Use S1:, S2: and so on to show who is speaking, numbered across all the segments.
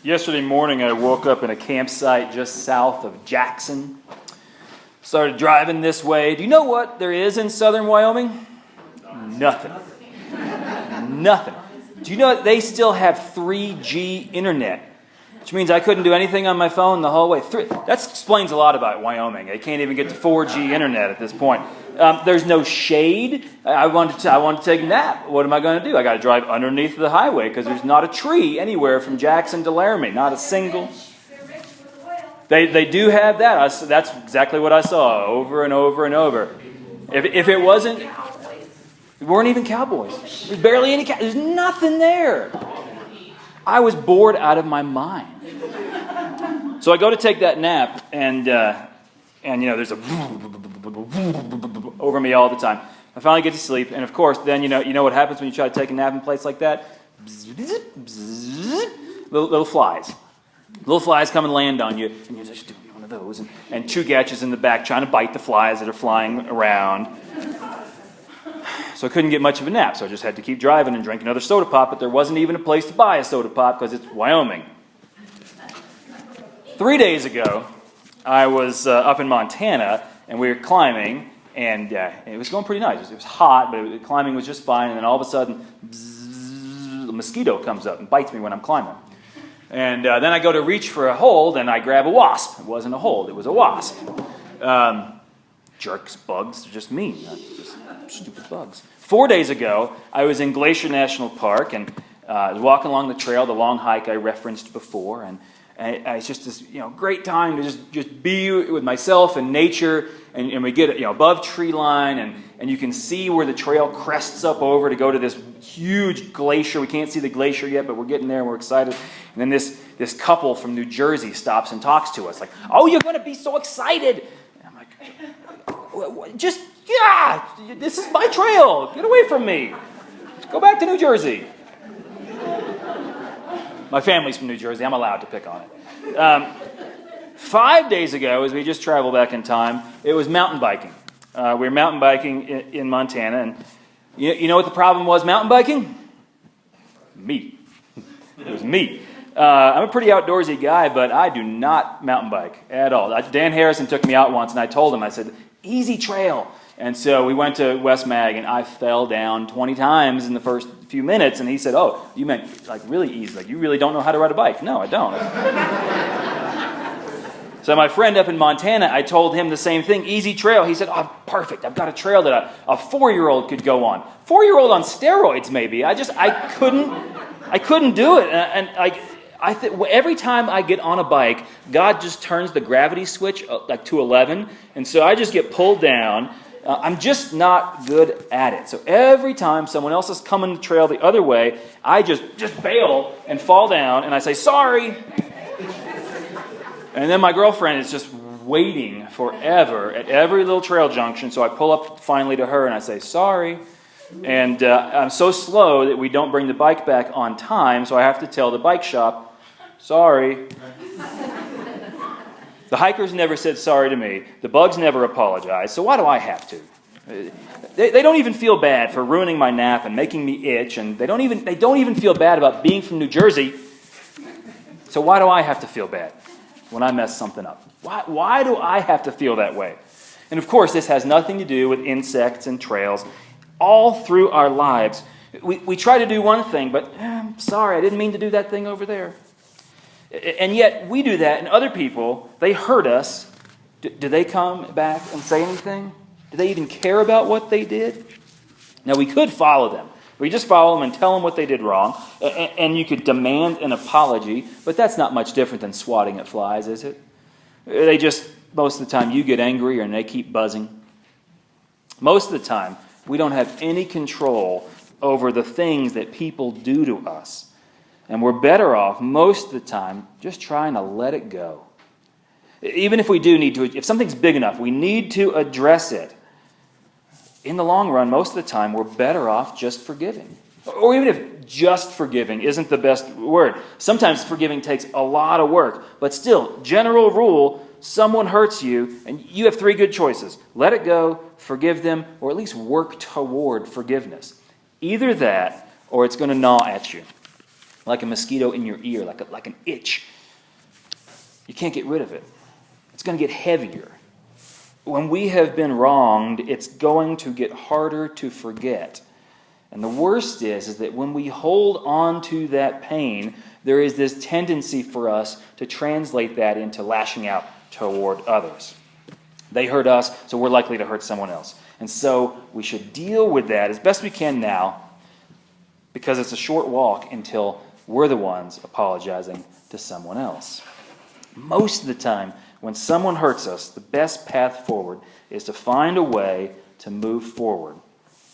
S1: Yesterday morning, I woke up in a campsite just south of Jackson. Started driving this way. Do you know what there is in southern Wyoming? Nothing. Nothing. Do you know that they still have 3G internet? Which means I couldn't do anything on my phone the whole way. That explains a lot about Wyoming. They can't even get to 4G internet at this point. There's no shade. I want to take a nap. What am I going to do? I got to drive underneath the highway because there's not a tree anywhere from Jackson to Laramie. Not a single. They do have that. That's exactly what I saw over and over and over. If it wasn't, there weren't even cowboys. There's barely any There's nothing there. I was bored out of my mind. So I go to take that nap, and there's a over me all the time. I finally get to sleep, and of course, then you know what happens when you try to take a nap in a place like that? Little flies. Little flies come and land on you, and you're just doing one of those, and Chugach is in the back trying to bite the flies that are flying around. So I couldn't get much of a nap, so I just had to keep driving and drink another soda pop, but there wasn't even a place to buy a soda pop because it's Wyoming. 3 days ago, I was up in Montana, and we were climbing, and it was going pretty nice. It was hot, but climbing was just fine, and then all of a sudden, a mosquito comes up and bites me when I'm climbing. And then I go to reach for a hold, and I grab a wasp. It wasn't a hold, it was a wasp. Jerks, bugs, they're just mean. Just stupid bugs. 4 days ago, I was in Glacier National Park, and I was walking along the trail, the long hike I referenced before, and it's just this great time to just be with myself and nature, and we get above tree line, and you can see where the trail crests up over to go to this huge glacier. We can't see the glacier yet, but we're getting there and we're excited. And then this couple from New Jersey stops and talks to us like, "Oh, you're going to be so excited." And I'm like, this is my trail. Get away from me. Go back to New Jersey. My family's from New Jersey. I'm allowed to pick on it. 5 days ago, as we just traveled back in time, it was mountain biking. We were mountain biking in Montana, and you know what the problem was mountain biking? Me. It was me. I'm a pretty outdoorsy guy, but I do not mountain bike at all. Dan Harrison took me out once, and I told him, I said, "Easy trail." And so we went to West Mag, and I fell down 20 times in the first few minutes, and he said, "Oh, you meant like really easy, like you really don't know how to ride a bike." No, I don't. So my friend up in Montana, I told him the same thing, easy trail. He said, "Oh, perfect, I've got a trail that a 4-year-old could go on." 4-year-old on steroids, maybe. I couldn't do it. And I think every time I get on a bike, God just turns the gravity switch like to 11, and so I just get pulled down. I'm just not good at it. So every time someone else is coming the trail the other way, I just bail and fall down, and I say, "Sorry." And then my girlfriend is just waiting forever at every little trail junction, so I pull up finally to her, and I say, "Sorry." And I'm so slow that we don't bring the bike back on time, so I have to tell the bike shop, "Sorry." The hikers never said sorry to me. The bugs never apologized. So why do I have to? They don't even feel bad for ruining my nap and making me itch, and they don't even feel bad about being from New Jersey. So why do I have to feel bad when I mess something up? Why do I have to feel that way? And of course, this has nothing to do with insects and trails. All through our lives, we try to do one thing, but I'm sorry, I didn't mean to do that thing over there. And yet we do that, and other people, they hurt us. Do they come back and say anything? Do they even care about what they did? Now, we could follow them. We just follow them and tell them what they did wrong, and you could demand an apology, but that's not much different than swatting at flies, is it? They just, most of the time, you get angry and they keep buzzing. Most of the time, we don't have any control over the things that people do to us. And we're better off, most of the time, just trying to let it go. Even if we do need to, if something's big enough, we need to address it. In the long run, most of the time, we're better off just forgiving. Or even if just forgiving isn't the best word. Sometimes forgiving takes a lot of work. But still, general rule, someone hurts you, and you have 3 good choices. Let it go, forgive them, or at least work toward forgiveness. Either that, or it's going to gnaw at you. like a mosquito in your ear, like an itch. You can't get rid of it. It's going to get heavier. When we have been wronged, it's going to get harder to forget. And the worst is that when we hold on to that pain, there is this tendency for us to translate that into lashing out toward others. They hurt us, so we're likely to hurt someone else. And so we should deal with that as best we can now, because it's a short walk until we're the ones apologizing to someone else. Most of the time, when someone hurts us, the best path forward is to find a way to move forward.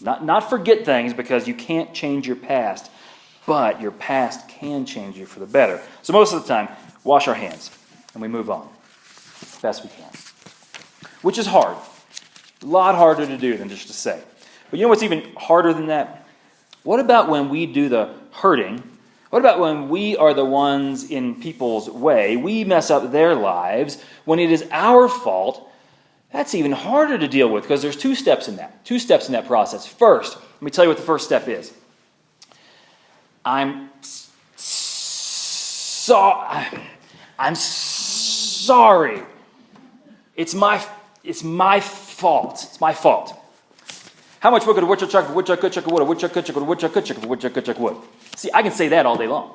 S1: Not forget things, because you can't change your past, but your past can change you for the better. So most of the time, wash our hands and we move on as best we can. Which is hard. A lot harder to do than just to say. But you know what's even harder than that? What about when we do the hurting? What about when we are the ones in people's way? We mess up their lives when it is our fault. That's even harder to deal with, because there's two steps in that process. First, let me tell you what the first step is. I'm sorry. It's my fault. It's my fault. How much wood could a woodchuck chuck if a woodchuck could chuck a wood? A woodchuck could chuck a woodchuck could chuck if a woodchuck could chuck wood. See, I can say that all day long.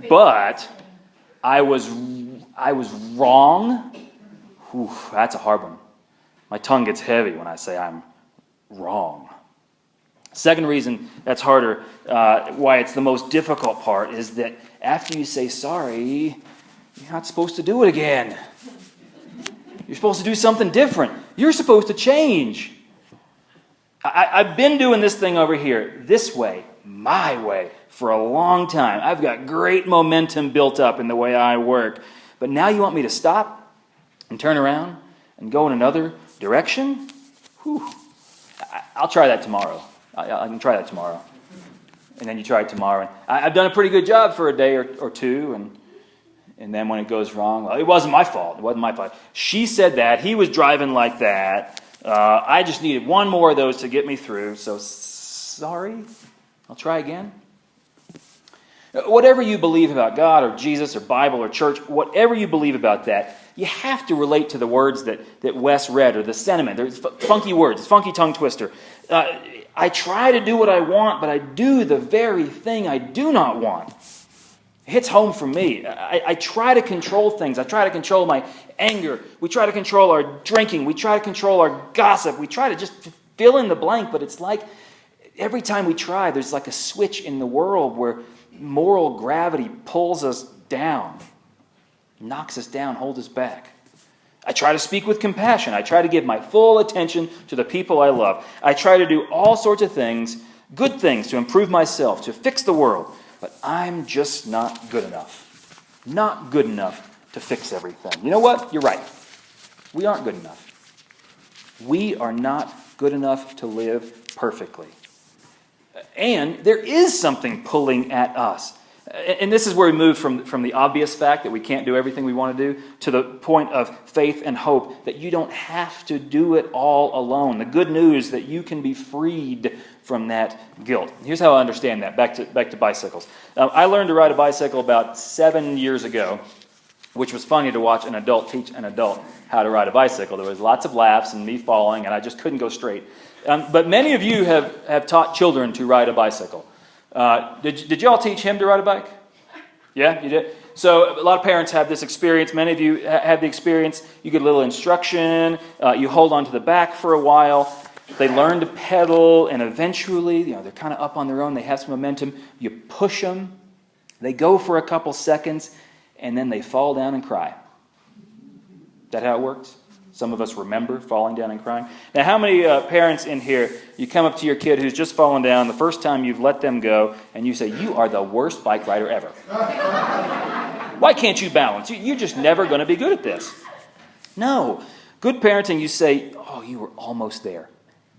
S1: But I was wrong. Whew, that's a hard one. My tongue gets heavy when I say I'm wrong. Second reason that's harder, why it's the most difficult part, is that after you say sorry, you're not supposed to do it again. You're supposed to do something different. You're supposed to change. I've been doing this thing over here, this way, my way, for a long time. I've got great momentum built up in the way I work. But now you want me to stop and turn around and go in another direction? Whew. I'll try that tomorrow. I can try that tomorrow. And then you try it tomorrow. And I've done a pretty good job for a day or two, and then when it goes wrong, well, it wasn't my fault. It wasn't my fault. She said that. He was driving like that. I just needed one more of those to get me through. So sorry. I'll try again. Whatever you believe about God or Jesus or Bible or church, whatever you believe about that, you have to relate to the words that Wes read, or the sentiment. There's funky words, funky tongue twister. I try to do what I want, but I do the very thing I do not want. It hits home for me. I try to control things. I try to control my anger. We try to control our drinking. We try to control our gossip. We try to just fill in the blank, but it's like every time we try, there's like a switch in the world where moral gravity pulls us down, knocks us down, holds us back. I try to speak with compassion. I try to give my full attention to the people I love. I try to do all sorts of things, good things, to improve myself, to fix the world. But I'm just not good enough. Not good enough to fix everything. You know what? You're right. We aren't good enough. We are not good enough to live perfectly. And there is something pulling at us. And this is where we move from the obvious fact that we can't do everything we want to do to the point of faith and hope that you don't have to do it all alone. The good news that you can be freed from that guilt. Here's how I understand that. Back to bicycles. I learned to ride a bicycle about 7 years ago, which was funny to watch an adult teach an adult how to ride a bicycle. There was lots of laughs and me falling, and I just couldn't go straight. But many of you have taught children to ride a bicycle. Did y'all teach him to ride a bike? Yeah, you did? So a lot of parents have this experience. Many of you have the experience. You get a little instruction. You hold on to the back for a while. They learn to pedal, and eventually, they're kind of up on their own. They have some momentum. You push them. They go for a couple seconds, and then they fall down and cry. Is that how it works? Some of us remember falling down and crying. Now, how many parents in here, you come up to your kid who's just fallen down the first time you've let them go, and you say, "You are the worst bike rider ever. Why can't you balance? You're just never going to be good at this." No. Good parenting, you say, "Oh, you were almost there.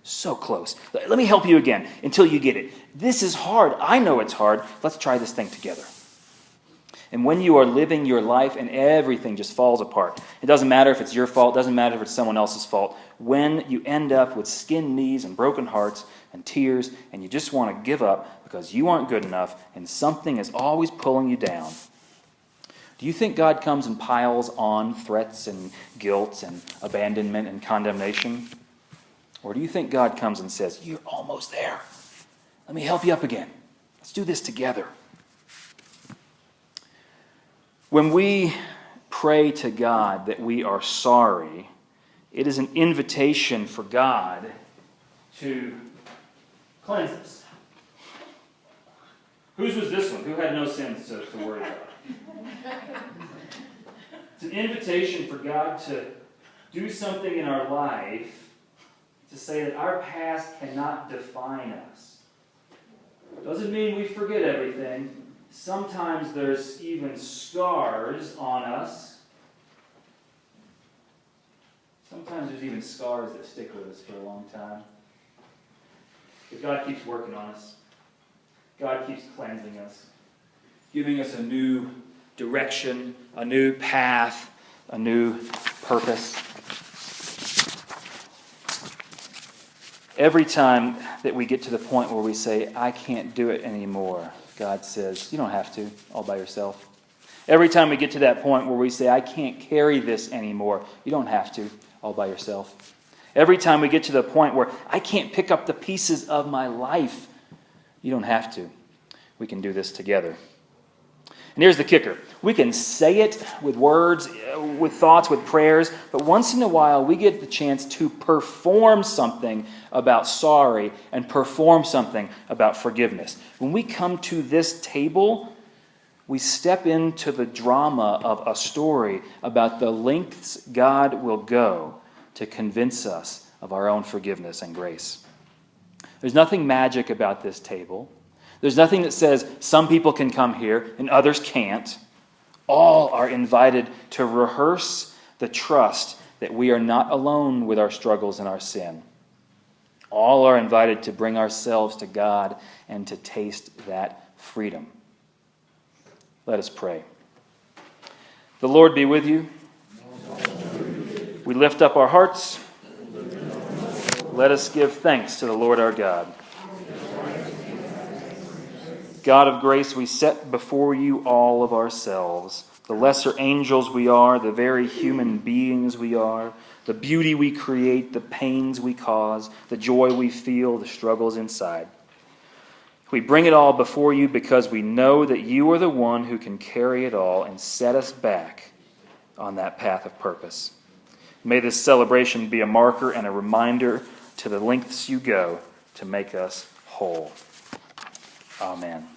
S1: So close. Let me help you again until you get it. This is hard. I know it's hard. Let's try this thing together." And when you are living your life and everything just falls apart, it doesn't matter if it's your fault, it doesn't matter if it's someone else's fault. when you end up with skinned knees and broken hearts and tears, and you just want to give up because you aren't good enough and something is always pulling you down? Do you think God comes and piles on threats and guilt and abandonment and condemnation? Or do you think God comes and says, "You're almost there. Let me help you up again. Let's do this together"? When we pray to God that we are sorry, it is an invitation for God to cleanse us. Whose was this one? Who had no sins to worry about? It's an invitation for God to do something in our life to say that our past cannot define us. Doesn't mean we forget everything. Sometimes there's even scars on us. Sometimes there's even scars that stick with us for a long time. But God keeps working on us. God keeps cleansing us, giving us a new direction, a new path, a new purpose. Every time that we get to the point where we say, "I can't do it anymore," God says, "You don't have to, all by yourself." Every time we get to that point where we say, "I can't carry this anymore," you don't have to, all by yourself. Every time we get to the point where I can't pick up the pieces of my life, you don't have to. We can do this together. And here's the kicker. We can say it with words, with thoughts, with prayers, but once in a while we get the chance to perform something about sorry and perform something about forgiveness. When we come to this table, we step into the drama of a story about the lengths God will go to convince us of our own forgiveness and grace. There's nothing magic about this table. There's nothing that says some people can come here and others can't. All are invited to rehearse the trust that we are not alone with our struggles and our sin. All are invited to bring ourselves to God and to taste that freedom. Let us pray. The Lord be with you. We lift up our hearts. Let us give thanks to the Lord our God. God of grace, we set before you all of ourselves, the lesser angels we are, the very human beings we are, the beauty we create, the pains we cause, the joy we feel, the struggles inside. We bring it all before you because we know that you are the one who can carry it all and set us back on that path of purpose. May this celebration be a marker and a reminder to the lengths you go to make us whole. Amen.